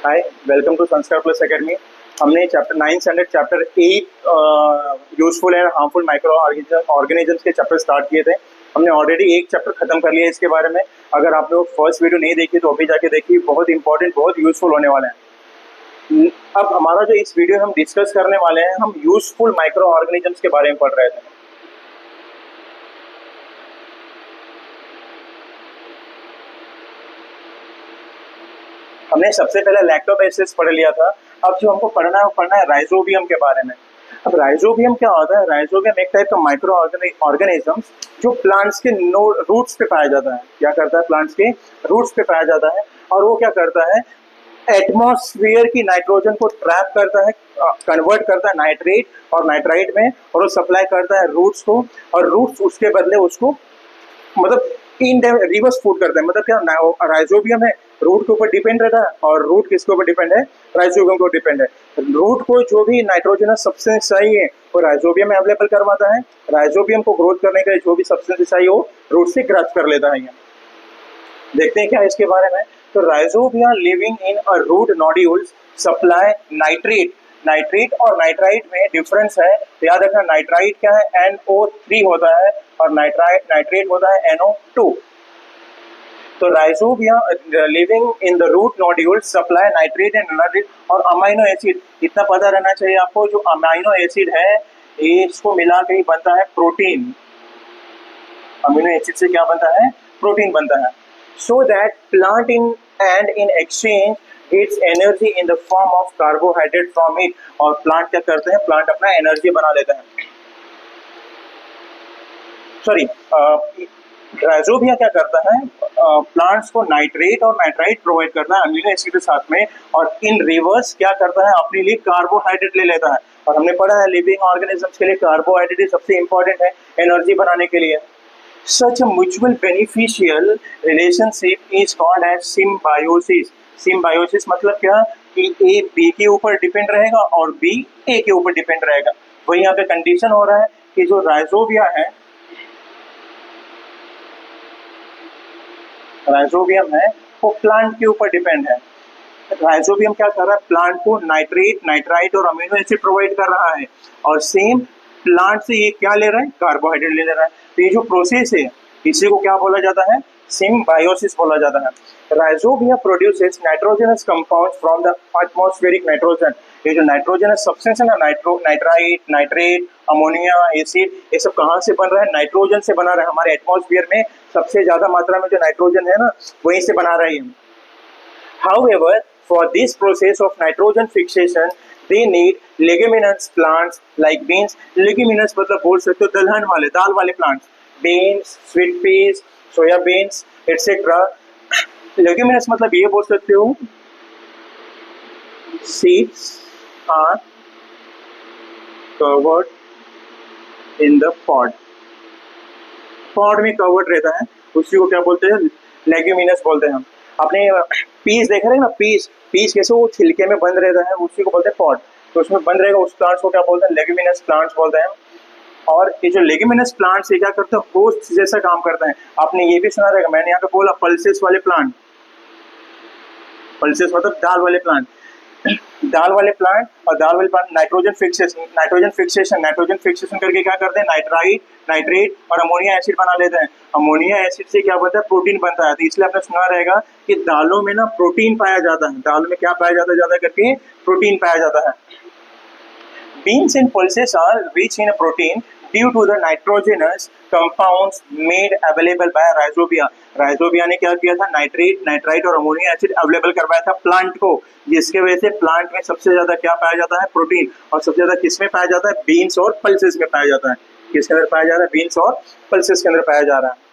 Hi, welcome to संस्कार plus academy. हमने chapter 9 standard chapter 8 useful and harmful micro organisms के chapter start किए थे। हमने ऑलरेडी एक चैप्टर खत्म कर लिया है इसके बारे में। अगर आप लोग फर्स्ट वीडियो नहीं देखी तो अभी जाके देखिए, बहुत इंपॉर्टेंट, बहुत यूजफुल होने वाला है। अब हमारा जो इस वीडियो हम डिस्कस करने वाले हैं, हम यूजफुल माइक्रो ऑर्गेनिजम्स के बारे में पढ़ रहे थे। हमने सबसे पहले लैक्टोबैसिलस पढ़ लिया था। अब जो हमको पढ़ना है राइजोबियम के बारे में। अब राइजोबियम क्या होता है? राइजोबियम एक टाइप का माइक्रो ऑर्गेनिजम्स जो प्लांट्स के रूट्स पे पाया जाता है। क्या करता है? प्लांट्स के रूट्स पे पाया जाता है। और वो क्या करता है? एटमॉस्फेयर की नाइट्रोजन को ट्रैप करता है, कन्वर्ट करता है नाइट्रेट और नाइट्राइट में, और वो सप्लाई करता है रूट्स को। और रूट्स उसके बदले उसको मतलब इन रिवर्स फूड करते हैं। मतलब क्या, राइजोबियम है, रूट के ऊपर डिपेंड रहता है, और रूट किसके ऊपर डिपेंड है? राइजोबियम को डिपेंड है। रूट को जो भी नाइट्रोजनस सब्सटेंस चाहिए वो राइजोबियम में अवेलेबल करवाता है। राइजोबियम को ग्रोथ करने के लिए जो भी सब्सटेंस चाहिए वो रूट से ग्रैब कर लेता है। देखते हैं क्या इसके बारे में। तो rhizobia living in a root nodules supply nitrate और नाइट्राइट में डिफरेंस है। तो याद रखना, नाइट्राइट क्या है? NO3 होता है, और नाइट्रेट होता है NO2। तो rhizobia living in the root nodule supply nitrate and nitrate और अमाइनो एसिड। इतना पता रहना चाहिए आपको, जो अमाइनो एसिड है इसको मिला के ही बनता है प्रोटीन। अमीनो एसिड से क्या बनता है? प्रोटीन बनता है। So that plant in exchange it's energy in the form of carbohydrate from it. और प्लांट क्या करते हैं? प्लांट अपना एनर्जी बना लेता है। सॉरी, राइजोबिया क्या करता है? प्लांट्स को नाइट्रेट और नाइट्राइट प्रोवाइड करता है अमीनो एसिड के साथ में, और इन रिवर्स क्या करता है? अपने लिए कार्बोहाइड्रेट ले लेता है। और हमने पढ़ा है लिविंग ऑर्गेनिजम्स के लिए कार्बोहाइड्रेट सबसे इंपॉर्टेंट है एनर्जी बनाने के लिए। Such a mutual beneficial relationship is called as symbiosis. Symbiosis मतलब क्या? कि A B के ऊपर डिपेंड रहेगा और B A के ऊपर डिपेंड रहेगा। वही यहाँ पे कंडीशन हो रहा है कि जो राइजोबियम है वो प्लांट के ऊपर डिपेंड है। राइजोबियम क्या कर रहा है? प्लांट को नाइट्रेट, नाइट्राइट और अमीनो एसिड प्रोवाइड कर रहा है, और सेम प्लांट से ये क्या ले रहा है? कार्बोहाइड्रेट ले रहा है। तो ये जो प्रोसेस है इसी को क्या बोला जाता है? सिम्बायोसिस बोला जाता है। Rhizobia produces nitrogenous compounds from the atmospheric nitrogen. ये जो नाइट्रोजनस सब्सटेंस है ना, नाइट्राइट, नाइट्रेट, अमोनिया, एसिड, ये सब कहाँ से बन रहा है? नाइट्रोजन से बना रहा है। हमारे एटमॉस्फेयर में सबसे ज्यादा मात्रा में जो नाइट्रोजन है ना, वहीं से बना रही है। However, for this process of nitrogen fixation, they need leguminous plants like beans. Leguminous मतलब बोल सकते हो दलहन वाले, दाल वाले plants, beans, sweet peas, soya beans, etc. Leguminous मतलब ये बोल सकते हो seeds are covered in the pod. pod में covered रहता है, उसी को क्या बोलते हैं? लेग्यूमिनस बोलते हैं हम। आपने पीस देख रहे हैं ना, पीस कैसे वो छिलके में बंद रहता है, उसी को बोलते हैं पॉड। तो उसमें बंद रहेगा, उस प्लांट्स को क्या बोलते हैं? लेग्यूमिनस प्लांट्स बोलते हैं। और ये जो लेग्यूमिनस प्लांट्स ये क्या करते हैं? होस्ट जैसा काम करते हैं। आपने ये भी सुना रहेगा, मैंने यहाँ पे बोला पल्सेस वाले प्लांट। पल्सेस मतलब दाल वाले प्लांट। दाल वाले प्लांट और दाल वाले प्लांट नाइट्रोजन फिक्सेशन करके क्या करते हैं? नाइट्रेट और अमोनिया एसिड बना लेते हैं। अमोनिया एसिड से क्या बनता है? प्रोटीन बनता है। तो इसलिए आपने सुना रहेगा कि दालों में ना प्रोटीन पाया जाता है। दालों में क्या पाया जाता है? ज्यादा करके प्रोटीन पाया जाता है। Beans and pulses are rich in protein due to the nitrogenous compounds made available by rhizobia. Rhizobia ने क्या किया था? नाइट्राइट और अमोनिया एसिड अवेलेबल करवाया था प्लांट को, जिसके वजह से प्लांट में सबसे ज्यादा क्या पाया जाता है? प्रोटीन। और सबसे ज्यादा किस में पाया जाता है? बीन्स और पल्सेस में पाया जाता है। किसके अंदर पाया जा रहा है? बीन्स और पल्सेस के अंदर पाया जा रहा है।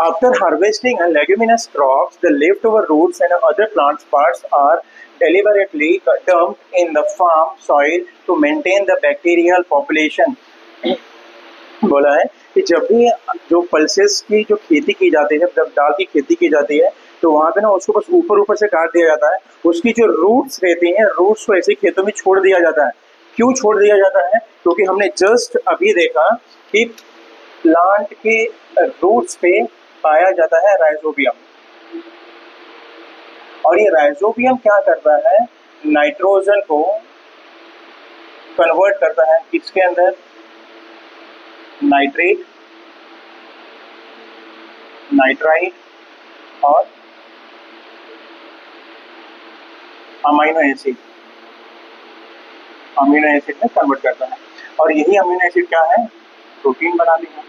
After harvesting a leguminous crops, the leftover roots and other plant parts are deliberately dumped in the farm soil to maintain the bacterial population. बोला है कि जब भी जो पल्सेस की जो खेती की जाती है, जब दाल की खेती की जाती है, तो वहाँ पे ना उसको बस ऊपर से काट दिया जाता है। उसकी जो रूट्स रहती हैं, रूट्स को ऐसे खेतों में छोड़ दिया जाता है। क्यों छोड़ दिया जाता है? क्योंकि हमने जस्ट अभी देखा कि प्लांट के रूट्स पे पाया जाता है राइजोबियम। और ये राइजोबियम क्या करता है, नाइट्रोजन को कन्वर्ट करता है किसके अंदर, नाइट्रेट, नाइट्राइट और अमीनो एसिड, अमीनो एसिड में कन्वर्ट करता है। और यही अमीनो एसिड क्या है, प्रोटीन बना देगा।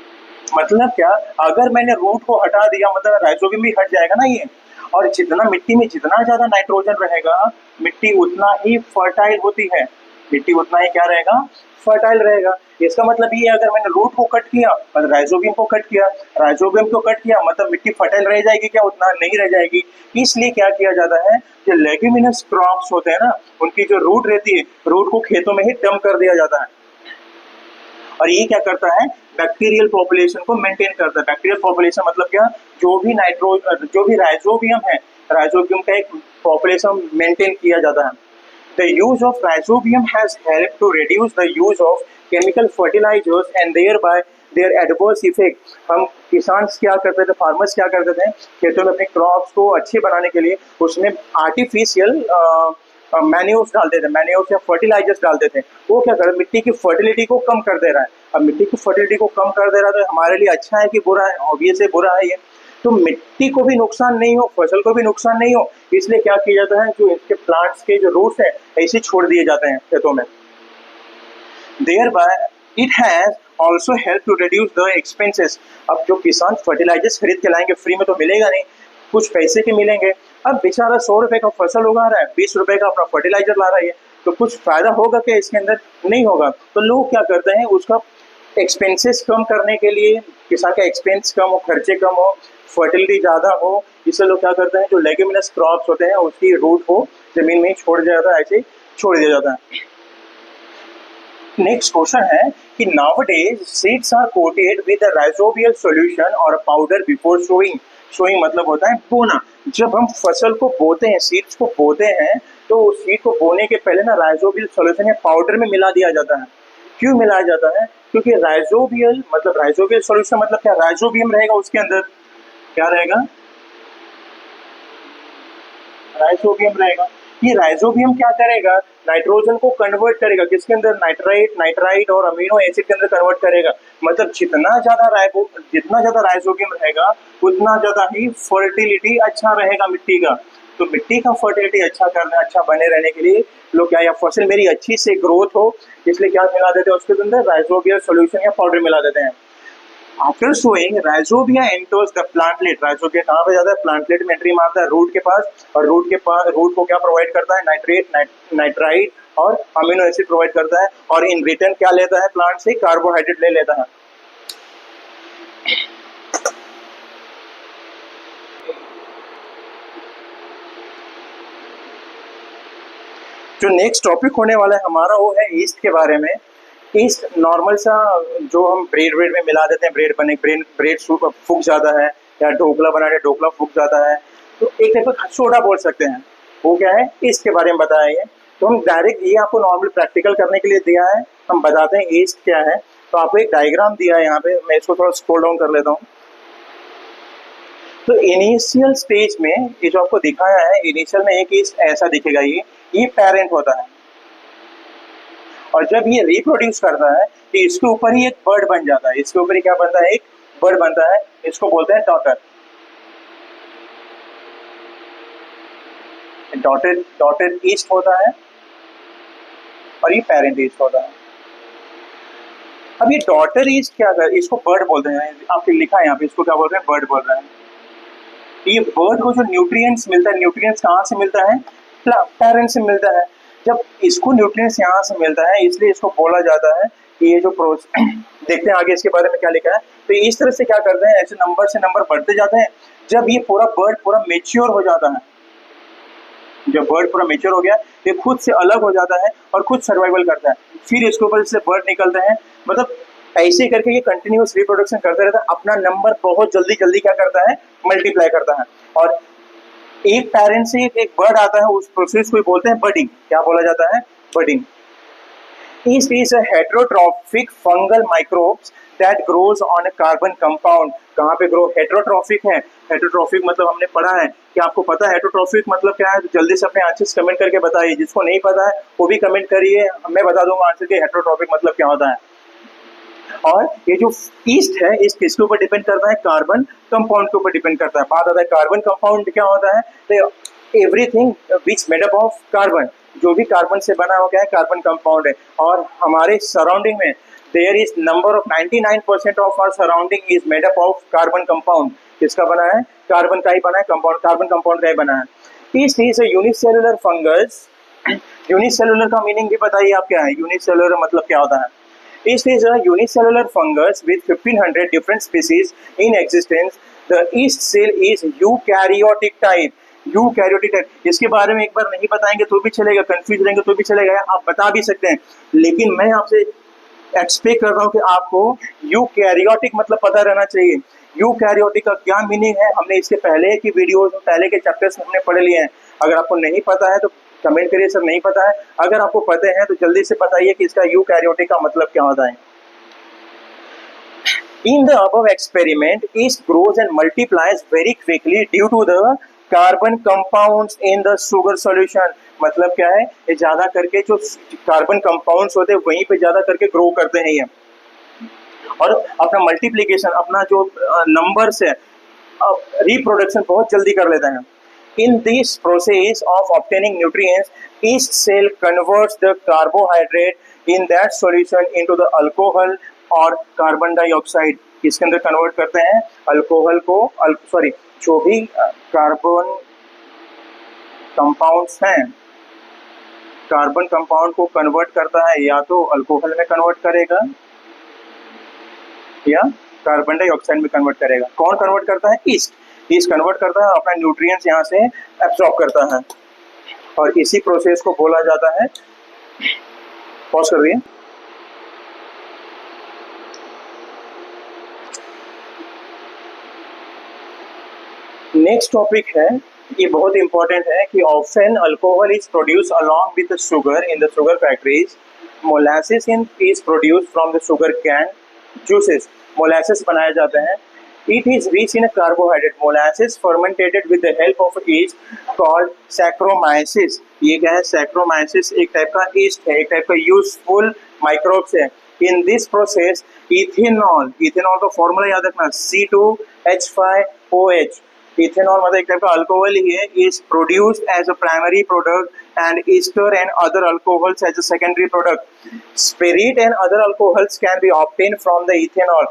मतलब क्या, अगर मैंने रूट को हटा दिया मतलब राइजोबियम भी हट जाएगा ना ये। और जितना मिट्टी में जितना ज्यादा नाइट्रोजन रहेगा, मिट्टी उतना ही फर्टाइल होती है, मिट्टी उतना ही क्या रहेगा, फर्टाइल रहेगा। इसका मतलब ये, अगर मैंने रूट को कट किया मतलब राइजोबियम को कट किया, राइजोबियम को कट किया मतलब मिट्टी फर्टाइल रह जाएगी क्या, उतना नहीं रह जाएगी। इसलिए क्या किया जाता है, जो लेग्यूमिनस क्रॉप्स होते हैं ना, उनकी जो रूट रहती है, रूट को खेतों में ही डंप कर दिया जाता है। और ये क्या करता है, बैक्टीरियल पॉपुलेशन को मेंटेन करता है। बैक्टीरियल पॉपुलेशन मतलब क्या, जो भी राइजोबियम है, राइजोबियम का एक पॉपुलेशन मेंटेन किया जाता है। The use of rhizobium has helped to reduce the use of chemical fertilizers and thereby their adverse effect. हम किसान क्या करते थे, फार्मर्स क्या करते थे, खेतों में अपने क्रॉप्स को अच्छे बनाने के लिए उसमें आर्टिफिशियल मैन्यूर्स डालते थे, मैन्यूर्स या फर्टिलाइजर्स डालते थे। वो क्या कर, मिट्टी की फर्टिलिटी को कम कर दे रहा है। अब मिट्टी की फर्टिलिटी को कम कर दे रहा है तो हमारे लिए अच्छा है कि बुरा है, ऑब्वियसली बुरा है ये। तो मिट्टी को भी नुकसान नहीं हो, फसल को भी नुकसान नहीं हो, इसलिए क्या किया जाता है, जो इसके प्लांट्स के जो रूट्स हैं ऐसे छोड़ दिए जाते हैं खेतों में। Thereby it has also help to reduce the expenses. अब जो किसान फर्टिलाइजर्स खरीद के लाएंगे, फ्री में तो मिलेगा नहीं, कुछ पैसे के मिलेंगे। अब बेचारा 100 रुपए का फसल उगा रहा है, 20 रुपए का अपना फर्टिलाइजर ला रहा है, तो कुछ फायदा होगा क्या इसके अंदर, नहीं होगा। तो लोग क्या करते हैं, उसका एक्सपेंसेस कम करने के लिए, किसान का एक्सपेंस कम हो, खर्चे कम हो, फर्टिलिटी ज़्यादा हो, इससे लोग क्या करते हैं, जो लेग्यूमिनस क्रॉप्स होते हैं उसकी रूट को जमीन में ही छोड़ दिया जाता है, ऐसे छोड़ दिया जाता है। नेक्स्ट क्वेश्चन है कि nowadays seeds are coated with a rhizobial solution or powder before sowing. Sowing मतलब होता है बोना। जब हम फसल को बोते हैं, सीड्स को बोते हैं, तो उस सीड को बोने के पहले ना राइजोबियल सॉल्यूशन या पाउडर में मिला दिया जाता है। क्यों मिलाया जाता है, क्योंकि राइजोबियल सॉल्यूशन मतलब क्या, राइजोबियम रहेगा उसके अंदर, क्या रहेगा, राइजोबियम रहेगा। ये राइजोबियम क्या करेगा, नाइट्रोजन को कन्वर्ट करेगा किसके अंदर, नाइट्राइट और अमीनो एसिड के अंदर कन्वर्ट करेगा। मतलब जितना ज्यादा राइजोबियम रहेगा उतना ज्यादा ही फर्टिलिटी अच्छा रहेगा मिट्टी का। तो मिट्टी का फर्टिलिटी अच्छा बने रहने के लिए लोग क्या, या फसल मेरी अच्छी से ग्रोथ हो, इसलिए क्या मिला देते हैं उसके अंदर, राइजोबियल सॉल्यूशन या पाउडर मिला देते हैं। After sowing rhizobia enters the plantlet. Rhizobia कहाँ पे जाता है, प्लांटलेट में एंट्री मारता है रूट के पास, और रूट को क्या प्रोवाइड करता है, नाइट्राइट और अमीनो एसिड प्रोवाइड करता है। और इन रिटर्न क्या लेता है, प्लांट से कार्बोहाइड्रेट ले लेता है। जो नेक्स्ट टॉपिक होने वाला है हमारा वो है ईस्ट के बारे में। ईस्ट नॉर्मल सा जो हम ब्रेड में मिला देते हैं, ब्रेड फूक जाता है, या ढोकला बनाने ढोकला फूक जाता है, तो एक टाइप का सोडा बोल सकते हैं। वो क्या है, ईस्ट के बारे में बताया ये। तो हम डायरेक्ट ये आपको नॉर्मल प्रैक्टिकल करने के लिए दिया है, हम बताते हैं ईस्ट क्या है। तो आपको एक डायग्राम दिया है यहाँ पे, मैं इसको थोड़ा स्क्रॉल डाउन कर लेता हूँ। तो इनिशियल स्टेज में ये जो आपको दिखाया है, इनिशियल में एक ईस्ट ऐसा दिखेगा, ये पेरेंट होता है। और जब ये रिप्रोड्यूस करता है तो इसके ऊपर ही एक बर्ड बन जाता है। इसके ऊपर ही क्या बनता है, एक बर्ड बनता है, इसको बोलते हैं डॉटर। डॉटर ईस्ट होता है और ये पेरेंट ईस्ट होता है। अब ये डॉटर ईस्ट क्या कर, इसको बर्ड बोलते हैं, आपके लिखा है यहाँ पे, इसको क्या बोलते हैं, बर्ड बोल रहे हैं। ये बर्ड को जो न्यूट्रिएंट्स मिलता है, न्यूट्रिएंट्स कहाँ से मिलता है, पेरेंट से मिलता है। जब इसको न्यूट्रिएंट्स यहाँ से मिलता है, इसलिए इसको बोला जाता है कि ये जो देखते हैं आगे इसके बारे में क्या लिखा है। तो इस तरह से क्या करते हैं, ऐसे नंबर से नंबर बढ़ते जाते हैं। जब ये पूरा बर्ड पूरा मेच्योर हो जाता है, जब बर्ड पूरा मेच्योर हो गया, ये खुद से अलग हो जाता है और खुद सर्वाइवल करता है। फिर इसके ऊपर से बर्ड निकलते हैं, मतलब ऐसे करके ये कंटिन्यूस रिप्रोडक्शन करता रहता है। अपना नंबर बहुत जल्दी जल्दी क्या करता है, मल्टीप्लाई करता है। और एक पेरेंट से एक बर्ड आता है, उस प्रोसेस को बोलते हैं बडिंग। क्या बोला जाता है, budding. Yeast is a heterotrophic fungal microbes that grows on A carbon compound. कहाँ पे ग्रो? हेटेरोट्रॉफिक है। हेटेरोट्रॉफिक मतलब हमने पढ़ा है कि आपको पता है हेटेरोट्रॉफिक मतलब क्या है, तो जल्दी से अपने आंसर कमेंट करके बताइए। जिसको नहीं पता है वो भी कमेंट करिए, मैं बता दूंगा आंसर कि हेटेरोट्रॉफिक मतलब क्या होता है। और ये जो ईस्ट है, ईस्ट किसके ऊपर डिपेंड करता है? कार्बन कंपाउंड के ऊपर डिपेंड करता है। बात आता है कार्बन कंपाउंड क्या होता है, तो everything which made up of carbon, जो भी कार्बन से बना हो गया है कार्बन कंपाउंड है। और हमारे सराउंडिंग में there is number of 99% of our surrounding is made up of carbon compound. किसका बना है? कार्बन का ही बना है, कंपाउंड कार्बन कंपाउंड का ही बना है। East is a unicellular fungus. Unicellular का मीनिंग भी बताइए आप क्या है? यूनिसेलुलर मतलब क्या होता है? Yeast is a unicellular fungus with 1500 different species in existence. The yeast cell is eukaryotic type. Eukaryotic type, इसके बारे में एक बार नहीं बताएंगे तो भी चलेगा, कंफ्यूज रहेंगे तो भी चलेगा, आप बता भी सकते हैं। लेकिन मैं आपसे एक्सपेक्ट कर रहा हूँ कि आपको यूकैरियोटिक मतलब पता रहना चाहिए। यूकैरियोटिक का क्या मीनिंग है, हमने इसके पहले की वीडियोस में, पहले के चैप्टर्स में हमने पढ़ लिए हैं। अगर आपको नहीं पता है तो कमेंट करिए सर नहीं पता है, अगर आपको पता है तो जल्दी से बताइए कि इसका यूकैरियोटिक का मतलब क्या होता है। In the above experiment, yeast grows and multiplies very quickly due to the carbon compounds in the sugar solution. मतलब क्या है, ये ज्यादा करके जो कार्बन कंपाउंड्स होते हैं वहीं पे ज्यादा करके ग्रो करते हैं ये, और अपना मल्टीप्लीकेशन, अपना जो नंबर्स है, रिप्रोडक्शन बहुत जल्दी कर लेते हैं। In this process of obtaining nutrients, yeast cell converts the carbohydrate in that solution into the alcohol और कार्बन डाइऑक्साइड। इसके अंदर कन्वर्ट करते हैं अल्कोहल को, सॉरी जो भी कार्बन कंपाउंड्स हैं, कार्बन कंपाउंड को कन्वर्ट करता है, या तो अल्कोहल में कन्वर्ट करेगा या कार्बन डाइऑक्साइड में कन्वर्ट करेगा। कौन कन्वर्ट करता है? ईस्ट। ईस्ट कन्वर्ट करता है, अपना न्यूट्रिएंट्स यहाँ से एब्सॉर्ब करता है, और इसी प्रोसेस को बोला जाता है, पॉज कर दिए, नेक्स्ट टॉपिक है, ये बहुत इंपॉर्टेंट है कि often alcohol is produce along with sugar in the sugar factories. Molasses is produce from the sugar cane juices. Molasses बनाए जाते हैं। It is rich in a carbohydrate. Molasses fermented with the help of yeast called Saccharomyces. ये क्या है? Saccharomyces एक type का yeast है, एक टाइप का यूजफुल माइक्रोब्स है। In this process, ethanol का फॉर्मूला याद रखना, C2H5OH। इथेनॉल मतलब एक टाइप का अल्कोहल ही है, is produced as a primary product and ester and other alcohols as a secondary product. Spirit and other alcohols can be obtained from the ethanol.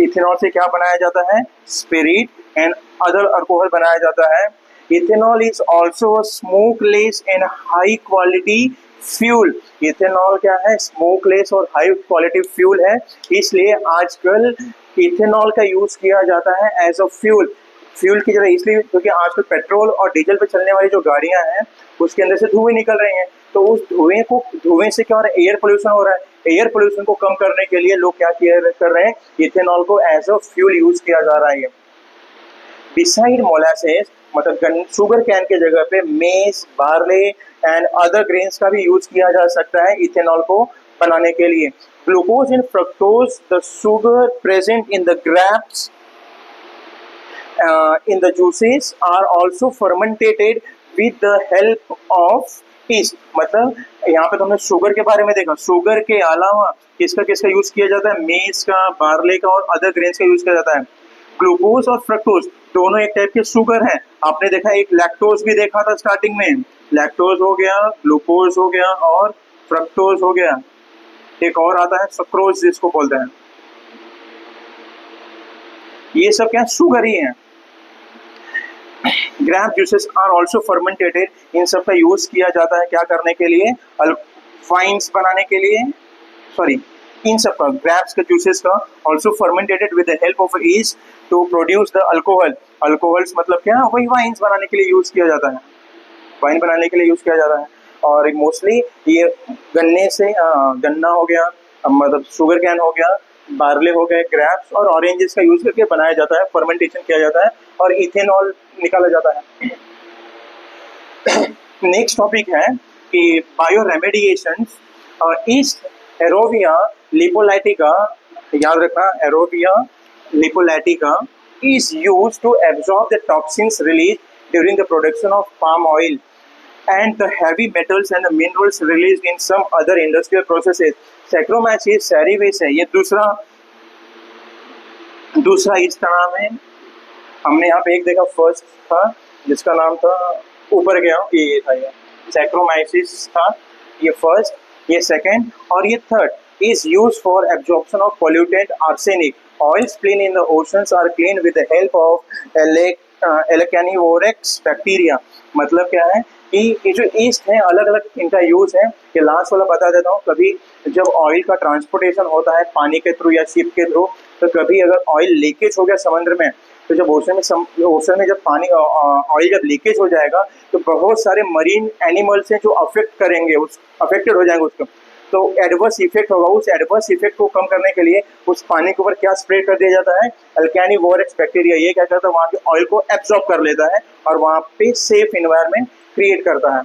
Ethanol से क्या बनाया जाता है? स्पिरिट एंड अदर अल्कोहल बनाया जाता है। Ethanol is also smokeless and high quality fuel. Ethanol क्या है? स्मोकलेस और हाई क्वालिटी फ्यूल है, इसलिए आजकल इथेनॉल का यूज किया जाता है एज अ फ्यूल। फ्यूल की जगह इसलिए क्योंकि आजकल पेट्रोल और डीजल पे चलने वाली जो गाड़ियां हैं उसके अंदर से धुएं निकल रहे हैं, तो उस धुएं से क्या हो रहा है? एयर पोल्यूशन हो रहा है। एयर पोल्यूशन को कम करने के लिए लोग क्या कर रहे हैं? इथेनॉल को एज अ फ्यूल यूज किया जा रहा है। बिसाइड मोलासेस मतलब शुगर कैन के जगह पे मेज, बार्ले एंड अदर ग्रेन्स का भी यूज किया जा सकता है इथेनॉल को बनाने के लिए। Glucose and fructose the sugar present in the grapes in the juices are also fermented with the help of yeast। मतलब यहाँ पे तो हमने शुगर के बारे में देखा, शुगर के अलावा किसका किसका यूज किया जाता है? मेज का, बार्ले का और अदर ग्रेन्स का यूज किया जाता है। ग्लूकोज और फ्रक्टोज दोनों एक टाइप के शुगर हैं। आपने देखा एक लैक्टोज भी देखा था स्टार्टिंग में, लैक्टोज हो गया, ग्लूकोज हो गया और फ्रक्टोज हो गया, एक और आता है सक्रोज जिसको बोलते हैं। ये सब क्या शुगर ही है। Grape juices are also fermented, इन सब का यूज किया जाता है क्या करने के लिए? वाइन्स बनाने के लिए, सॉरी इन सब का, ग्रेप्स के जूसेस का also fermented with the help of yeast to produce the alcohol. Alcohols मतलब क्या? वही वाइन्स बनाने के लिए यूज किया जाता है, वाइन बनाने के लिए यूज किया जाता है। और मोस्टली ये गन्ने से, गन्ना हो गया मतलब शुगर कैन हो गया, बार्ले हो गए, ग्रेप्स और ऑरेंजेस का यूज करके बनाया जाता है, फर्मेंटेशन किया जाता है और इथेनॉल निकाला जाता है। नेक्स्ट टॉपिक है कि बायो रेमेडिएशंस। ईस्ट एरोविया लिपोलाइटिका याद रखना, एरोबिया निकोलैटिका is used to absorb the toxins released during the production of palm oil and the heavy metals and the minerals released in some other industrial processes. Saccharomyces cerevisiae है, ये दूसरा इसका नाम है। हमने यहाँ पे एक देखा फर्स्ट था जिसका नाम था, ऊपर गया ये था, ये सैक्रोमाइसिस था, ये फर्स्ट, ये सेकंड और ये third is used for absorption of pollutant arsenic. Oils clean in the oceans are cleaned with the help of Elecanivorex bacteria. मतलब क्या है कि ये जो ईस्ट है अलग अलग इनका यूज है। ये लास्ट वाला बता देता हूँ, कभी जब ऑयल का ट्रांसपोर्टेशन होता है पानी के थ्रू या शिप के थ्रू, तो कभी अगर ऑयल लीकेज हो गया समुद्र में, तो जब ओशन में जब पानी ऑयल जब लीकेज हो जाएगा तो बहुत सारे मरीन एनिमल्स हैं जो अफेक्टेड हो जाएंगे उसको, तो एडवर्स इफेक्ट होगा। उस एडवर्स इफेक्ट को कम करने के लिए उस पानी के ऊपर क्या स्प्रे कर दिया जाता है, अल्कैनिवोरेक्स बैक्टीरिया। ये क्या करता है, वहाँ के ऑयल को एब्जॉर्ब कर लेता है और वहाँ पे सेफ इन्वायरमेंट क्रिएट करता है।